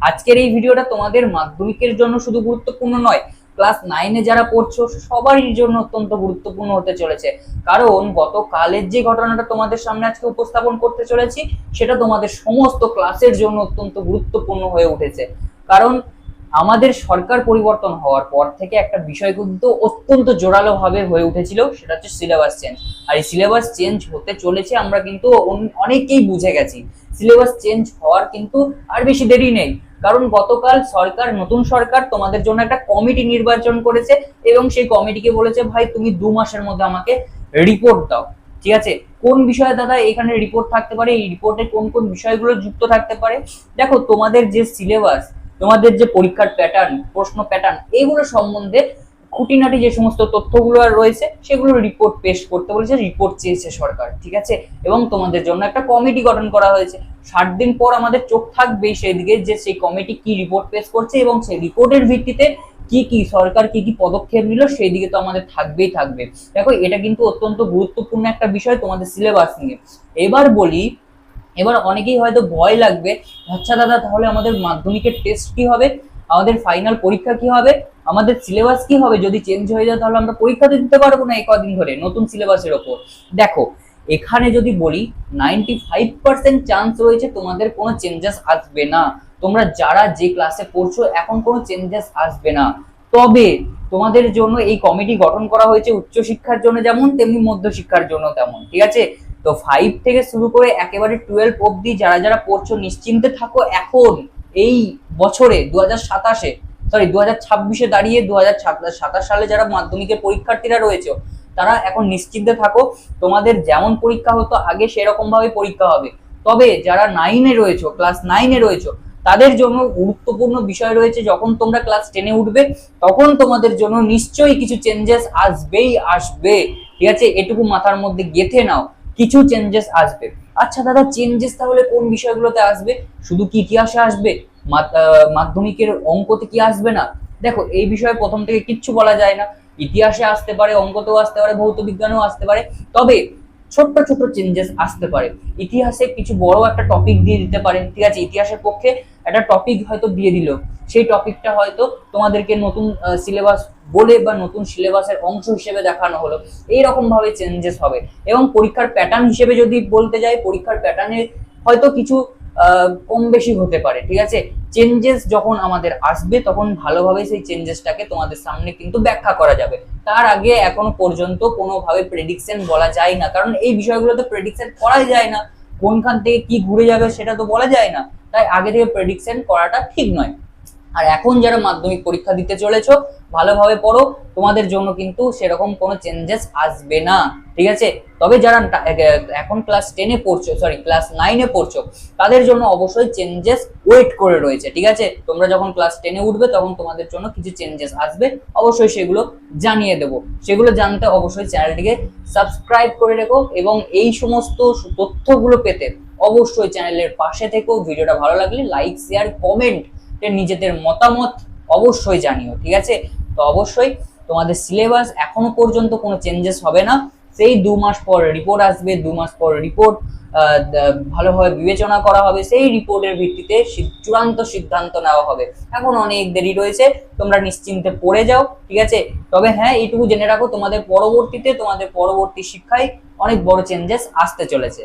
আজকের এই ভিডিওটা তোমাদের মাধ্যমিকের জন্য শুধু গুরুত্বপূর্ণ নয়, ক্লাস 9-এ যারা পড়ছো সবারই জন্য অত্যন্ত গুরুত্বপূর্ণ হতে চলেছে। কারণ গতকালের যে ঘটনাটা তোমাদের সামনে আজকে উপস্থাপন করতে চলেছি সেটা তোমাদের সমস্ত ক্লাসের জন্য অত্যন্ত গুরুত্বপূর্ণ হয়ে উঠেছে। কারণ আমাদের সরকার পরিবর্তন হওয়ার পর থেকে একটা বিষয় কিন্তু অত্যন্ত জোরালো ভাবে হয়ে উঠেছিল, সেটা হচ্ছে সিলেবাস চেঞ্জ। আর এই সিলেবাস চেঞ্জ হতে চলেছে আমরা কিন্তু অনেকেই বুঝে গেছি। সিলেবাস চেঞ্জ হওয়ার কিন্তু আর বেশি দেরি নেই, কারণ গতকাল নতুন সরকার তোমাদের জন্য একটা কমিটি নির্বাচন করেছে এবং সেই কমিটিকে বলেছে, ভাই তুমি 2 মাসের মধ্যে আমাকে রিপোর্ট দাও। ঠিক আছে, কোন বিষয়ে দাদা এখানে রিপোর্ট থাকতে পারে, এই রিপোর্টে কোন কোন বিষয়গুলো যুক্ত থাকতে পারে? দেখো, তোমাদের যে সিলেবাস, তোমাদের যে পরীক্ষার প্যাটার্ন, প্রশ্ন প্যাটার্ন, এগুলো সম্বন্ধে খুঁটিনাটি যে সমস্ত তথ্যগুলো রয়েছে সেগুলো রিপোর্ট পেশ করতে বলেছে, রিপোর্ট চেয়েছে সরকার। ঠিক আছে, এবং তোমাদের জন্য একটা কমিটি গঠন করা হয়েছে। 60 দিন পর আমাদের চোখ থাকবেই সেদিকে যে সেই কমিটি কি রিপোর্ট পেশ করছে এবং সেই রিপোর্টের ভিত্তিতে কি সরকার কি পদক্ষেপ নিল সেই দিকে তো আমাদের থাকবেই থাকবে। দেখো, এটা কিন্তু অত্যন্ত গুরুত্বপূর্ণ একটা বিষয় তোমাদের সিলেবাস নিয়ে। এবার অনেকেই হয়তো ভয় লাগবে, আচ্ছা দাদা তাহলে আমাদের মাধ্যমিকের টেস্ট কি হবে, আমাদের ফাইনাল পরীক্ষা কি হবে, আমাদের সিলেবাস কি হবে? যদি চেঞ্জ হয়ে যায় তাহলে আমরা পরীক্ষা দিতে পারবো না এই কদিন ধরে নতুন সিলেবাসের ওপর। দেখো, এখানে যদি বলি 95% চান্স রয়েছে তোমাদের কোনো চেঞ্জেস আসবে না। তোমরা যারা যে ক্লাসে পড়ছো এখন কোনো চেঞ্জেস আসবে না। তবে তোমাদের জন্য এই কমিটি গঠন করা হয়েছে উচ্চশিক্ষার জন্য যেমন, তেমনি মধ্যশিক্ষার জন্য তেমন। ঠিক আছে, তো 5 থেকে শুরু করে একেবারে 12 অবধি যারা যারা পড়ছো নিশ্চিন্তে থাকো। এখন এই বছরে 2026-এ দাঁড়িয়ে 2027 সালে যারা মাধ্যমিকের পরীক্ষার্থীরা রয়েছে তারা এখন নিশ্চিন্তে থাকো। তোমাদের যেমন পরীক্ষা হতো আগে সেরকম ভাবে পরীক্ষা হবে। তবে যারা 9-এ রয়েছে, ক্লাস 9-এ রয়েছে, তাদের জন্য গুরুত্বপূর্ণ বিষয় রয়েছে। যখন তোমরা ক্লাস 10-এ উঠবে তখন তোমাদের জন্য নিশ্চয়ই কিছু চেঞ্জেস আসবেই আসবে। ঠিক আছে, এটুকু মাথার মধ্যে গেঁথে নাও, কিছু চেঞ্জেস আসবে। আচ্ছা দাদা, চেঞ্জেস তাহলে কোন বিষয়গুলোতে আসবে? শুধু কি ইতিহাসে আসবে? মাধ্যমিকের অঙ্কতে কি আসবে না? দেখো, এই বিষয়ে প্রথম থেকে কিচ্ছু বলা যায় না। ইতিহাসে আসতে পারে, অঙ্কতেও আসতে পারে, ভৌত বিজ্ঞানেও আসতে পারে। তবে ছোট্ট ছোট্ট চেঞ্জেস আসতে পারে। ইতিহাসে কিছু বড় একটা টপিক দিয়ে দিতে পারে। ঠিক আছে, ইতিহাসের পক্ষে একটা টপিক হয়তো দিয়ে দিল, সেই টপিকটা হয়তো তোমাদেরকে নতুন সিলেবাস বলে বা নতুন সিলেবাসের অংশ হিসেবে দেখানো হলো। এইরকম ভাবে চেঞ্জেস হবে। এবং পরীক্ষার প্যাটার্ন হিসেবে যদি বলতে যাই, পরীক্ষার প্যাটার্নে হয়তো কিছু কম বেশি হতে পারে। ঠিক আছে, চেঞ্জেস যখন আমাদের আসবে তখন ভালোভাবে সেই চেঞ্জেসটাকে তোমাদের সামনে কিন্তু ব্যাখ্যা করা যাবে। তার আগে এখনো পর্যন্ত কোনোভাবে প্রেডিকশন বলা যায় না, কারণ এই বিষয়গুলোতে প্রেডিকশন করাই যায় না। কোনখান থেকে কি ঘুরে যাবে সেটা তো বলা যায় না, তাই আগে থেকে প্রেডিকশন করাটা ঠিক নয়। আর এখন যারা মাধ্যমিক পরীক্ষা দিতে চলেছো, ভালোভাবে পড়ো, তোমাদের জন্য কিন্তু সেরকম কোনো চেঞ্জেস আসবে না। ঠিক আছে, তবে যারা এখন ক্লাস 10-এ পড়ছো, ক্লাস 9-এ পড়ছো, তাদের জন্য অবশ্যই চেঞ্জেস ওয়েট করে রয়েছে। ঠিক আছে, তোমরা যখন ক্লাস 10-এ উঠবে তখন তোমাদের জন্য কিছু চেঞ্জেস আসবে, অবশ্যই সেগুলো জানিয়ে দেবো। সেগুলো জানতে অবশ্যই চ্যানেলটিকে সাবস্ক্রাইব করে রেখো এবং এই সমস্ত তথ্যগুলো পেতে অবশ্যই চ্যানেলের পাশে থেকো। ভিডিওটা ভালো লাগলে লাইক, শেয়ার, কমেন্ট, নিজেদের মতামত অবশ্যই জানিও। ঠিক আছে, তো অবশ্যই তোমাদের সিলেবাস এখনো পর্যন্ত কোনো চেঞ্জেস হবে না। সেই 2 মাস পর রিপোর্ট আসবে, 2 মাস পর রিপোর্ট ভালোভাবে বিবেচনা করা হবে, সেই রিপোর্টের ভিত্তিতে চূড়ান্ত সিদ্ধান্ত নেওয়া হবে। এখন অনেক দেরি রয়েছে, তোমরা নিশ্চিন্তে পড়ে যাও। ঠিক আছে, তবে হ্যাঁ, এইটুকু জেনে রাখো তোমাদের পরবর্তী শিক্ষায় অনেক বড় চেঞ্জেস আসতে চলেছে।